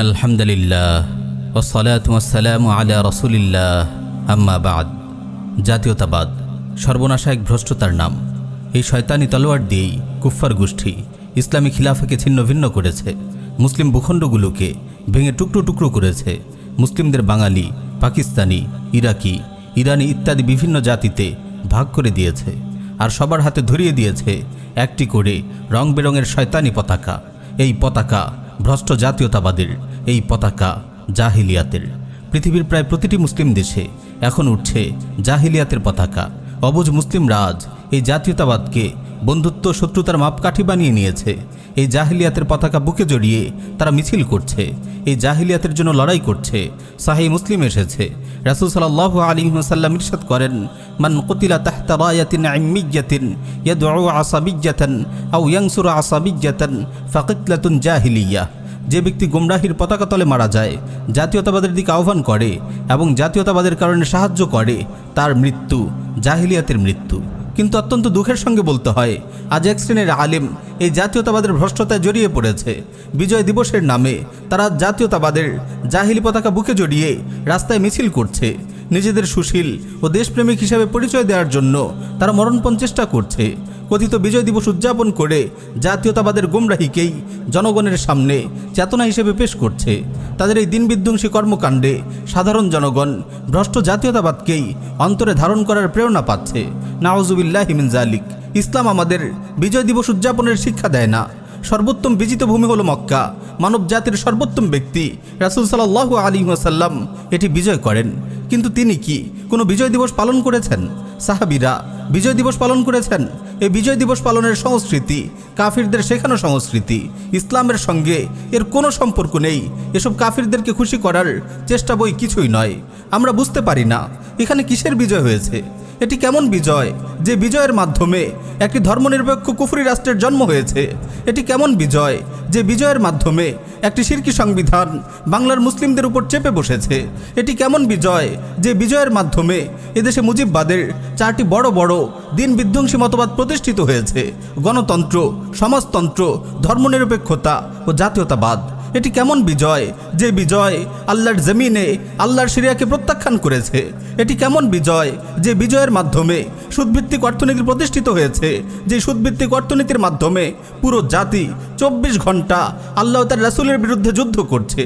ইন্নাল হামদুলিল্লাহ ওয়াসসালাতু ওয়াসসালামু আলা রাসূলিল্লাহ আম্মা বাদ। জাতীয়তাবাদ সর্বনাশা এক ভ্রষ্টতার নাম। এই শয়তানি তলোয়ার দিয়েই কুফফার গোষ্ঠী ইসলামী খিলাফাকে ছিন্ন ভিন্ন করেছে, মুসলিম ভূখণ্ডগুলোকে ভেঙে টুকরো টুকরো করেছে, মুসলিমদের বাঙালি, পাকিস্তানি, ইরাকি, ইরানি ইত্যাদি বিভিন্ন জাতিতে ভাগ করে দিয়েছে। আর সবার হাতে ধরিয়ে দিয়েছে একটি করে রং বেরঙের শয়তানি পতাকা। এই পতাকা ভ্রষ্ট জাতীয়তাবাদের, এই পতাকা জাহিলিয়াতের। পৃথিবীর প্রায় প্রতিটি মুসলিম দেশে এখন উঠছে জাহিলিয়াতের পতাকা। অবুঝ মুসলিম রাজ এই জাতীয়তাবাদকে বন্ধুত্ব শত্রুতার মাপকাঠি বানিয়ে নিয়েছে। এই জাহিলিয়াতের পতাকা বুকে জড়িয়ে তারা মিছিল করছে, এই জাহিলিয়াতের জন্য লড়াই করছে। সাহিহ মুসলিম এসেছে, রাসূল সাল্লাল্লাহু আলাইহি ওয়াসাল্লাম ইরশাদ করেন, মান কুতিলা তাহতা রায়াতিন ইম্মিয়াতিন ইয়াদউ আসাবিয়্যাতান আও ইয়ানসুরু আসাবিয়্যাতান ফাকিতলাতুন জাহিলিয়াহ। যে ব্যক্তি গোমরাহির পতাকা তলে মারা যায়, জাতীয়তাবাদের দিকে আহ্বান করে এবং জাতীয়তাবাদের কারণে সাহায্য করে, তার মৃত্যু জাহিলিয়াতের মৃত্যু। কিন্তু অত্যন্ত দুঃখের সঙ্গে বলতে হয়, আজ এক শ্রেণীর আলেম এই জাতীয়তাবাদের ভ্রষ্টতায় জড়িয়ে পড়েছে। বিজয় দিবসের নামে তারা জাতীয়তাবাদের জাহিলি পতাকা বুকে জড়িয়ে রাস্তায় মিছিল করছে। নিজেদের সুশীল ও দেশপ্রেমিক হিসাবে পরিচয় দেওয়ার জন্য তারা মরণপণ চেষ্টা করছে। কথিত বিজয় দিবস উদযাপন করে জাতীয়তাবাদের গোমরাহিকেই জনগণের সামনে চেতনা হিসেবে পেশ করছে। তাদের এই দিন বিধ্বংসী কর্মকাণ্ডে সাধারণ জনগণ ভ্রষ্ট জাতীয়তাবাদকেই অন্তরে ধারণ করার প্রেরণা পাচ্ছে। নাউজুবিল্লাহি মিন যালিক। ইসলাম আমাদের বিজয় দিবস উদযাপনের শিক্ষা দেয় না। সর্বোত্তম বিজিত ভূমি হলো মক্কা। মানব জাতির সর্বোত্তম ব্যক্তি রাসূল সাল্লাল্লাহু আলাইহি ওয়াসাল্লাম এটি বিজয় করেন। কিন্তু তিনি কি কোনো বিজয় দিবস পালন করেছেন? সাহাবীরা বিজয় দিবস পালন করেছেন? এই বিজয় দিবস পালনের সংস্কৃতি কাফিরদের শেখানো সংস্কৃতি। ইসলামের সঙ্গে এর কোনো সম্পর্ক নেই। এসব কাফিরদেরকে খুশি করার চেষ্টা বই কিছুই নয়। আমরা বুঝতে পারি না এখানে কিসের বিজয় হয়েছে। এটি কেমন বিজয় যে বিজয়ের মাধ্যমে একটি ধর্মনিরপেক্ষ কুফরি রাষ্ট্রের জন্ম হয়েছে? এটি কেমন বিজয় যে বিজয়ের মাধ্যমে একটি শিরকি সংবিধান বাংলার মুসলিমদের উপর চেপে বসেছে? এটি কেমন বিজয় যে বিজয়ের মাধ্যমে এদেশে মুজিববাদের চারটি বড় বড় দিন বিধ্বংসী মতবাদ প্রতিষ্ঠিত হয়েছে: গণতন্ত্র, সমাজতন্ত্র, ধর্মনিরপেক্ষতা ও জাতীয়তাবাদ। এটি কেমন বিজয় যে বিজয় আল্লাহর জমিনে আল্লাহর শরিয়াকে প্রত্যাখ্যান করেছে? এটি কেমন বিজয় যে বিজয়ের মাধ্যমে সুদভিত্তিক অর্থনীতি প্রতিষ্ঠিত হয়েছে, যে সুদভিত্তিক অর্থনীতির মাধ্যমে পুরো জাতি 24 ঘন্টা আল্লাহ তার রাসূলের বিরুদ্ধে যুদ্ধ করছে?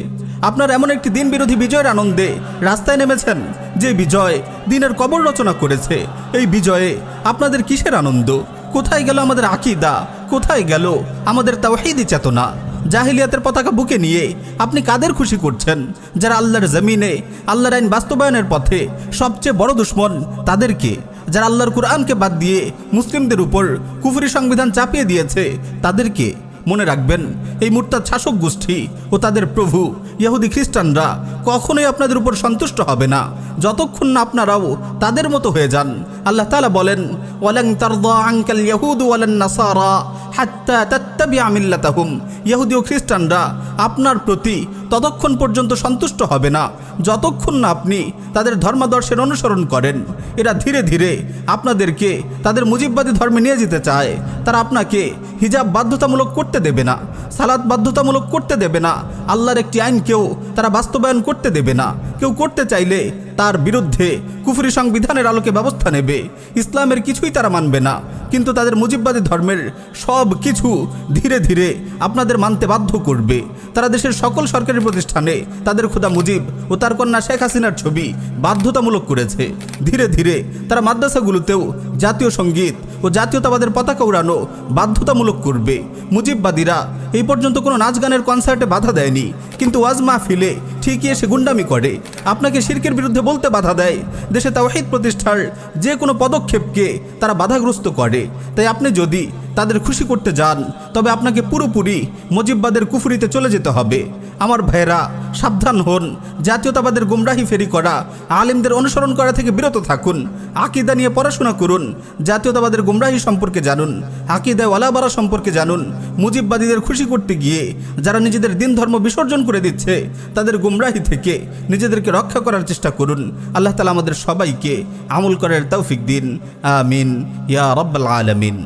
আপনার এমন একটি দিন বিরোধী বিজয়ের আনন্দে রাস্তায় নেমেছেন যে বিজয় দিনের কবর রচনা করেছে। এই বিজয়ে আপনাদের কিসের আনন্দ? কোথায় গেল আমাদের আকীদা? কোথায় গেল আমাদের তাওহীদি চেতনা? জাহিলিয়াতের পতাকা বুকে নিয়ে আপনি কাদের খুশি করছেন? যারা আল্লাহর জমিনে আল্লাহর আইন বাস্তবায়নের পথে সবচেয়ে বড় দুশ্মন তাদেরকে, যারা আল্লাহর কুরআনকে বাদ দিয়ে মুসলিমদের উপর কুফরি সংবিধান চাপিয়ে দিয়েছে তাদেরকে। মনে রাখবেন, এই মুরতাদ শাসক গোষ্ঠী ও তাদের প্রভু ইহুদি খ্রিস্টানরা কখনোই আপনাদের উপর সন্তুষ্ট হবে না যতক্ষণ না আপনারাও তাদের মতো হয়ে যান। আল্লাহ তাআলা বলেন, ওয়ালান তারদা আনকাল ইয়াহুদু ওয়ালান নাসারা হাত্তা তাত্তাবিআ মিল্লাতাহুম। ইহুদি ও খ্রিস্টানরা আপনার প্রতি ততক্ষণ পর্যন্ত সন্তুষ্ট হবে না যতক্ষণ না আপনি তাদের ধর্মাদর্শের অনুসরণ করেন। এরা ধীরে ধীরে আপনাদেরকে তাদের মুজিববাদী ধর্মে নিয়ে যেতে চায়। তারা আপনাকে হিজাব বাধ্যতামূলক করতে দেবে না, সালাত বাধ্যতামূলক করতে দেবে না, আল্লাহর একটি আইনকেও তারা বাস্তবায়ন করতে দেবে না। কেউ করতে চাইলে তার বিরুদ্ধে কুফরি সংবিধানের আলোকে ব্যবস্থা নেবে। ইসলামের কিছুই তারা মানবে না, কিন্তু তাদের মুজিববাদী ধর্মের সব কিছু ধীরে ধীরে আপনাদের মানতে বাধ্য করবে। তারা দেশের সকল সরকারি প্রতিষ্ঠানে তাদের খোদা মুজিব ও তার কন্যা শেখ হাসিনার ছবি বাধ্যতামূলক করেছে। ধীরে ধীরে তারা মাদ্রাসাগুলোতেও জাতীয় সঙ্গীত ও জাতীয়তাবাদের পতাকা উড়ানো বাধ্যতামূলক করবে। মুজিববাদীরা এই পর্যন্ত কোনো নাচ গানের কনসার্টে বাধা দেয়নি, কিন্তু ওয়াজ মাহফিলে ঠিকই এসে গুন্ডামি করে, আপনাকে শিরকের বিরুদ্ধে বলতে বাধা দেয়। দেশে তাওহীদ প্রতিষ্ঠার যে কোনো পদক্ষেপকে তারা বাধাগ্রস্ত করে। তাই আপনি যদি তাদের খুশি করতে যান তবে আপনাকে পুরোপুরি মুজিববাদের কুফরিতে চলে যেতে হবে। আমার ভাইয়েরা, সাবধান হন। জাতীয়তাবাদের গুমরাহি ফেরি করা আলেমদের অনুসরণ করা থেকে বিরত থাকুন। আকীদা নিয়ে পড়াশোনা করুন, জাতীয়তাবাদের গুমরাহি সম্পর্কে জানুন, আকীদায় ওয়ালাবারা সম্পর্কে জানুন। মুজিববাদীদের খুশি করতে গিয়ে যারা নিজেদের দিন ধর্ম বিসর্জন করে দিচ্ছে তাদের গুমরাহি থেকে নিজেদেরকে রক্ষা করার চেষ্টা করুন। আল্লাহ তাআলা আমাদের সবাইকে আমল করার তৌফিক দিন। আমিন ইয়া রাব্বাল আলামিন।